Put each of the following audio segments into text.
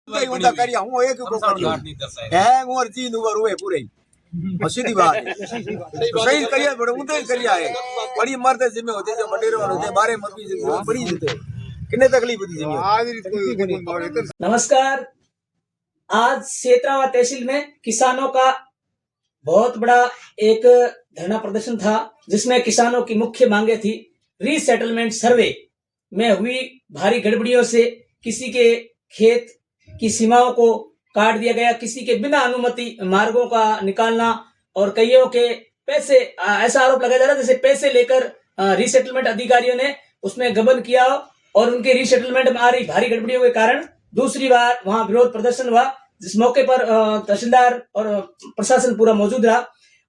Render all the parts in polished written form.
कई उनका करिया हूं एक को करिया है मोर जी नु रुए पूरे सीधी बात है। तो सही करिया बड़े उनते करिया है बड़ी मर्द जिम्मे होते जो बड़े वाले होते बारे मत भी बड़ी देते कितने तकलीफ होती जिम्मे। नमस्कार। आज सेतरावा तहसील में किसानों का बहुत बड़ा एक धरना प्रदर्शन था, जिसमें किसानों की मुख्य मांगे थी रीसेटलमेंट सर्वे में हुई भारी गड़बड़ियों से किसी के खेत की सीमाओं को काट दिया गया, किसी के बिना अनुमति मार्गों का निकालना और कईयों के पैसे, ऐसा आरोप लगाया जा रहा है जैसे पैसे लेकर रीसेटलमेंट अधिकारियों ने उसमें गबन किया और उनके रीसेटलमेंट में आ रही भारी गड़बड़ियों के कारण दूसरी बार वहां विरोध प्रदर्शन हुआ, जिस मौके पर तहसीलदार और प्रशासन पूरा मौजूद रहा।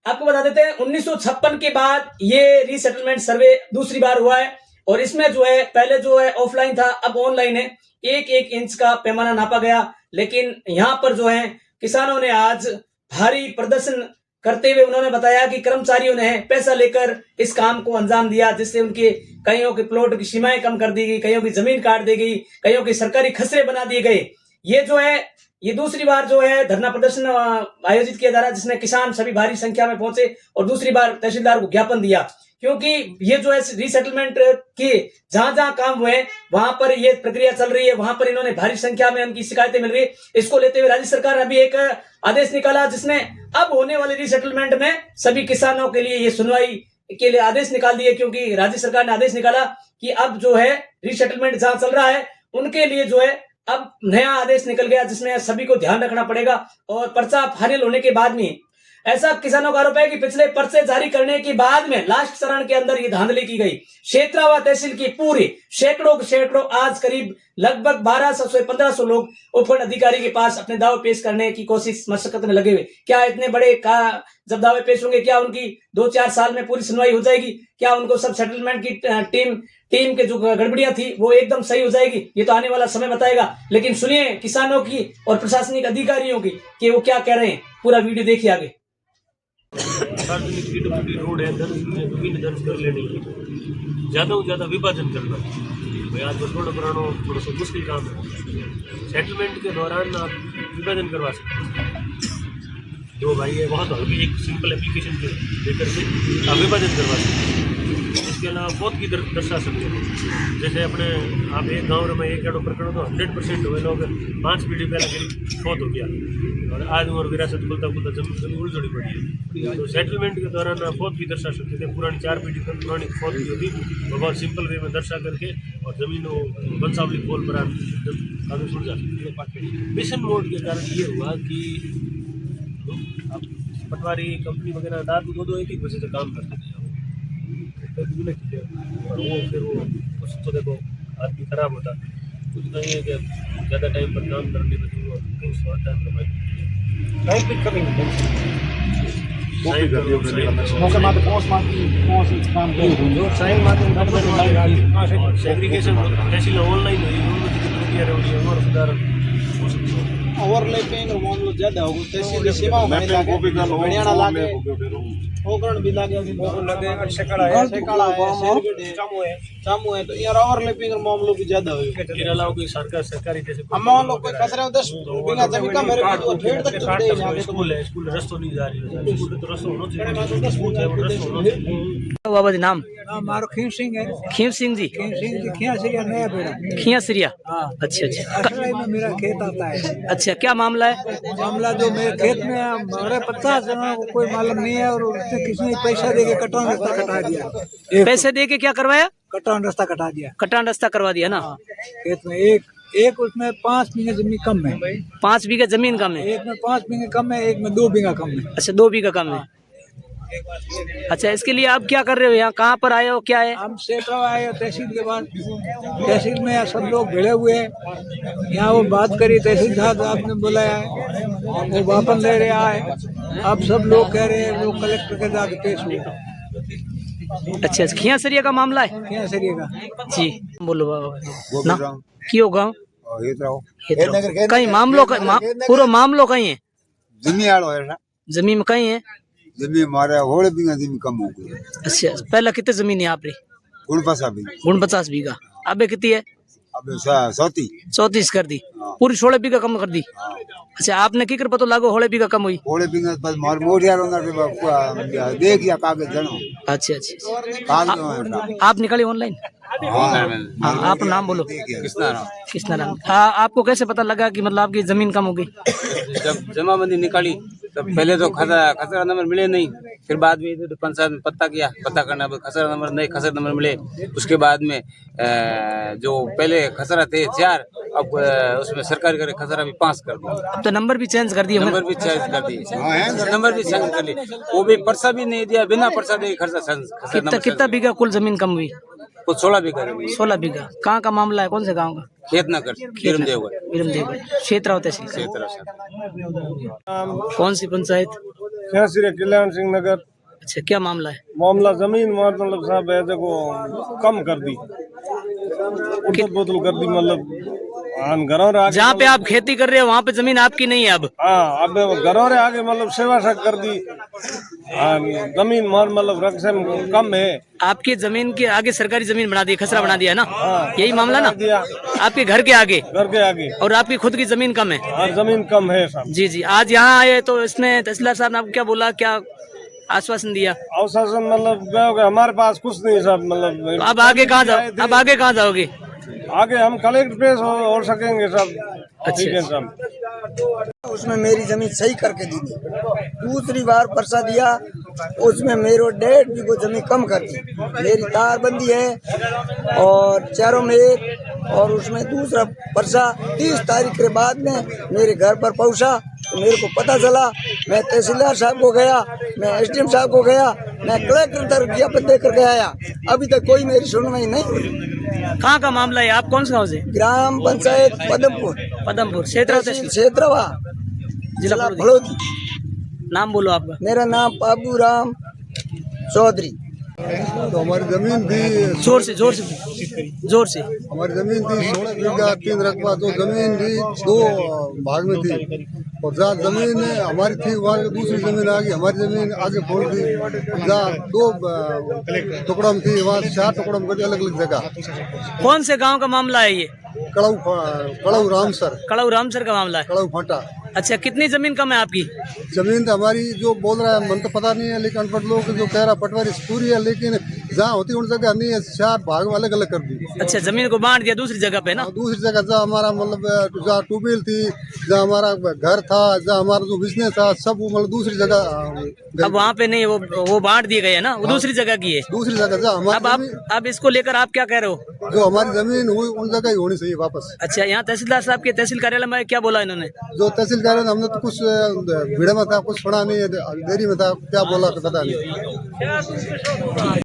आपको बता देते हैं 1956 के बाद ये रीसेटलमेंट सर्वे दूसरी बार हुआ है और इसमें जो है पहले जो है ऑफलाइन था, अब ऑनलाइन है। एक एक इंच का पैमाना नापा गया, लेकिन यहाँ पर जो है किसानों ने आज भारी प्रदर्शन करते हुए उन्होंने बताया कि कर्मचारियों ने पैसा लेकर इस काम को अंजाम दिया, जिससे उनके कईयों के प्लॉट की सीमाएं कम कर दी गई, कईयों की जमीन काट दी गई, कईयों की सरकारी खसरे बना दिए गए। ये जो है ये दूसरी बार जो है धरना प्रदर्शन आयोजित किया जा रहा है, जिसमें किसान सभी भारी संख्या में पहुंचे और दूसरी बार तहसीलदार को ज्ञापन दिया, क्योंकि ये जो है रीसेटलमेंट के जहां जहां काम हुए वहां पर ये प्रक्रिया चल रही है, वहां पर इन्होंने भारी संख्या में उनकी शिकायतें मिल रही है। इसको लेते हुए राज्य सरकार ने अभी एक आदेश निकाला, जिसमें अब होने वाले रीसेटलमेंट में सभी किसानों के लिए ये सुनवाई के लिए आदेश निकाल दिए, क्योंकि राज्य सरकार ने आदेश निकाला कि अब जो है रीसेटलमेंट जहां चल रहा है उनके लिए जो है अब नया आदेश निकल गया, जिसमें सभी को ध्यान रखना पड़ेगा और पर्चा फाइनल होने के बाद में। ऐसा किसानों का आरोप है कि पिछले पर्चे जारी करने के बाद में लास्ट चरण के अंदर ये धांधली की गई। सेतरावा तहसील की पूरी सैकड़ों आज करीब लगभग 1200 से 1500 लोग उपखंड अधिकारी के पास अपने दावे पेश करने की कोशिश मशक्कत में लगे हुए। क्या इतने बड़े जब दावे पेश होंगे, क्या उनकी 2-4 साल में पूरी सुनवाई हो जाएगी? क्या उनको सब सेटलमेंट की टीम के जो गड़बड़ियां थी वो एकदम सही हो जाएगी? ये तो आने वाला समय बताएगा। लेकिन सुनिए किसानों की और प्रशासनिक अधिकारियों की कि वो क्या कह रहे हैं। पूरा वीडियो देखिए आगे। सार्वजनिक पीडब्ल्यूडी रोड है, जमीन दर्ज कर लेनी है, ज़्यादा से ज़्यादा विभाजन करना भाई। आज थोड़ा सा मुश्किल काम है। सेटलमेंट के दौरान आप विभाजन करवा सकते हैं, दो भाई है बहुत हल्की एक सिंपल एप्लीकेशन लेकर के आप विभाजन करवा सकते हैं। इसके अलावा बहुत की दर्शा सकते हैं, जैसे अपने आप एक गाँव में एक एडो प्रकरण तो 100% हुए लोग 5 पीढ़ी पहले करीब फोत हो गया और आज उम्र विरासत खुलता जमीन उलझड़ी पड़ी है। तो सेटलमेंट के दौरान आप फोत भी दर्शा सकते थे, पुरानी 4 पीढ़ी पर पुरानी फोत भी होती वो बहुत सिंपल वे में दर्शा करके और जमीन बंसावली खोल पर काफी सुलझा सकते हैं। मिशन मोड के कारण ये हुआ कि अब पटवारी कंपनी वगैरह रात को 2-2 1-1 बजे से काम करते थे और वो फिर वो कुछ तो देखो आदमी खराब होता, कुछ नहीं है कि ज़्यादा टाइम पर काम करने में तो शॉर्ट टाइम में सेग्रीगेशन तहसील ऑनलाइन ओवरलैपिंग मामलो ज्यादा हो तहसील सीमाओं में लागे हरियाणा लागे ओकरण भी लागे लगे सेकड़ा है चामू है तो यार ओवरलैपिंग मामलो भी ज्यादा हो। इसके अलावा कोई सरकारी जैसे हम लोग कोई खतरे 10 बिना जमीन का मेरे को डेढ़ तक चलते हैं यहां पे स्कूल रस्तो नहीं जा रही है, स्कूल तो रस्तो होना चाहिए, स्कूल है वो रस्तो होना चाहिए। बाबा जी नाम मारो खीम सिंह है। खीम सिंह जी खिया सिरिया नया बेड़ा खिया सिरिया। हां अच्छा में मेरा खेत आता है। अच्छा, क्या मामला है? मामला जो मेरे खेत में हमारे 50 जनों को कोई मालूम नहीं है और उसने किसी ने पैसा देके कटान रास्ता कटा दिया। पैसे दे के क्या करवाया? कटान रास्ता कटा दिया। कटान रास्ता करवा दिया ना। खेत में एक उसमें 5 बीघा जमीन कम है। 5 बीघा जमीन कम है। एक में 5 बीघा कम है, एक में 2 बीघा कम है। अच्छा, 2 बीघा कम है। अच्छा, इसके लिए आप क्या कर रहे हो? यहाँ कहाँ पर आए हो? क्या है? हम सेटराव आए हो तहसील के बाद। तहसील में सब लोग भिड़े हुए हैं। यहाँ वो बात करी तहसील साहब आपने बुलाया है, वो वापस ले रहे आए। अब सब लोग कह रहे हैं वो कलेक्टर के जाके पेश हुए। अच्छा, खिया सरिया का मामला है? क्या सरिए का जी बोलो बाबा ना क्यों गाँव कहीं मामलो पूरा मामलो कहीं है? जमीन में कहीं है? जमीन हमारे होड़ बीघा जमीन कम हो गई। अच्छा, पहला कितने जमीन है यहाँ पे? 49 बीघा। 49 बीघा। अबे कितनी है? अब 34 कर दी, पूरी 16 बीघा कम कर दी। अच्छा, आपने की कर पतो लागो 16 बीघा कम हुई? थोड़े बिंग बस मार मोड़िया रोना दे गया कागज जनो अच्छा अच्छा, कागज आप निकाली ऑनलाइन? हाँ, आप नाम बोलो। कृष्णा राम। आपको कैसे पता लगा कि मतलब आपकी जमीन कम हो गई? जब जमाबंदी निकाली तब पहले तो खसरा नंबर मिले नहीं, फिर बाद में इधर पंचायत में पता करना खसरा नंबर नहीं, खसरा नंबर मिले। उसके बाद में जो पहले खसरा थे 4, अब उसमें सरकार करे खसरा भी 5 कर दिया। अब तो नंबर भी चेंज कर दिए। नंबर भी चेंज कर दिए, नंबर भी चेंज कर लिए, वो भी पर्चा भी नहीं दिया, बिना पर्चा दे खसरा कितना बीघा कुल जमीन कम हुई? 16 बीघा 16 बीघा। कहाँ का मामला है, कौन से गाँव का? खेत नगर विरमदेवगढ़, क्षेत्र तहसील। कौन सी पंचायत? श्री कल्याण सिंह नगर। अच्छा, क्या मामला है? मामला जमीन मतलब साहब है देखो कम कर दी, उधर बोतल कर दी, मतलब घरों रे आगे जहाँ पे आप खेती कर रहे हो वहाँ पे जमीन आपकी नहीं है अब? हाँ, अब घरों रे आगे मतलब सेवा सक कर दी। जमीन मतलब रकम कम है। आपकी जमीन के आगे सरकारी जमीन बना दी, खसरा बना दिया ना? यही मामला ना? आपके घर के आगे और आपकी खुद की जमीन कम है? और जमीन कम है साहब। जी जी, आज यहाँ आए तो इसमें तहसीलदार साहब ने आपको क्या बोला, क्या आश्वासन दिया? आश्वासन मतलब हमारे पास कुछ नहीं साहब, मतलब अब आगे कहाँ जाओ, अब आगे कहाँ जाओगे? आगे हम कलेक्टर पेश हो सकेंगे सब। ठीक है साहब। उसमें मेरी जमीन सही करके दी थी, दूसरी बार पर्चा दिया, उसमें मेरे 1.5 बीघो जमीन कम कर दी। मेरी तारबंदी है और चारों में एक, और उसमें दूसरा पर्चा 30 तारीख के बाद में मेरे घर पर पहुंचा तो मेरे को पता चला। मैं तहसीलदार साहब को गया, मैं एसडीएम साहब को गया, मैं कलेक्टर तक ज्ञापन दे करके आया, अभी तक कोई मेरी सुनवाई नहीं हुई। कहाँ का मामला है? आप कौन से गाँव से? ग्राम पंचायत पदमपुर, क्षेत्रवा, जिला फलोदी। नाम बोलो आपका। मेरा नाम बाबू राम चौधरी। तो हमारी जमीन थी जोर से हमारी जमीन थी 16 बीघा 3 रकबा। तो जमीन भी 2 भाग में थी, और जहाँ जमीन हमारी थी वहाँ दूसरी जमीन आ गई, हमारी जमीन आगे फोड़ दी। जहाँ 2 टुकड़ा में थी वहाँ 4 टुकड़ा में कर, अलग अलग जगह। कौन से गांव का मामला है ये? कड़ाऊ रामसर का मामला है। कड़ाऊ फाटा। अच्छा, कितनी जमीन कम है आपकी? जमीन तो हमारी जो बोल रहा है मन तो पता नहीं है, लेकिन अनपढ़ लोग जो कह रहा पटवारी पूरी है, लेकिन जहाँ होती उन जगह नहीं है, 4 भाग में अलग अलग कर दी। अच्छा, जमीन को बांट दिया दूसरी जगह पे ना? दूसरी जगह जहाँ हमारा मतलब जहाँ ट्यूबवेल थी, जहाँ हमारा घर था, जहाँ हमारा जो बिजनेस था, सब वो मतलब दूसरी जगह। अब वहाँ पे नहीं, वो बांट दिए गए ना, वो दूसरी जगह की है। दूसरी जगह जहाँ हमारी अब इसको लेकर आप क्या कह रहे हो? जो हमारी जमीन हुई उन जगह ही होनी चाहिए वापस। अच्छा, यहाँ तहसीलदार साहब के तहसील कार्यालय में क्या बोला इन्होंने? जो तहसील कार्यालय हमने तो कुछ भीड़ में था, कुछ सुना नहीं है, देरी में था, क्या बोला तो पता नहीं।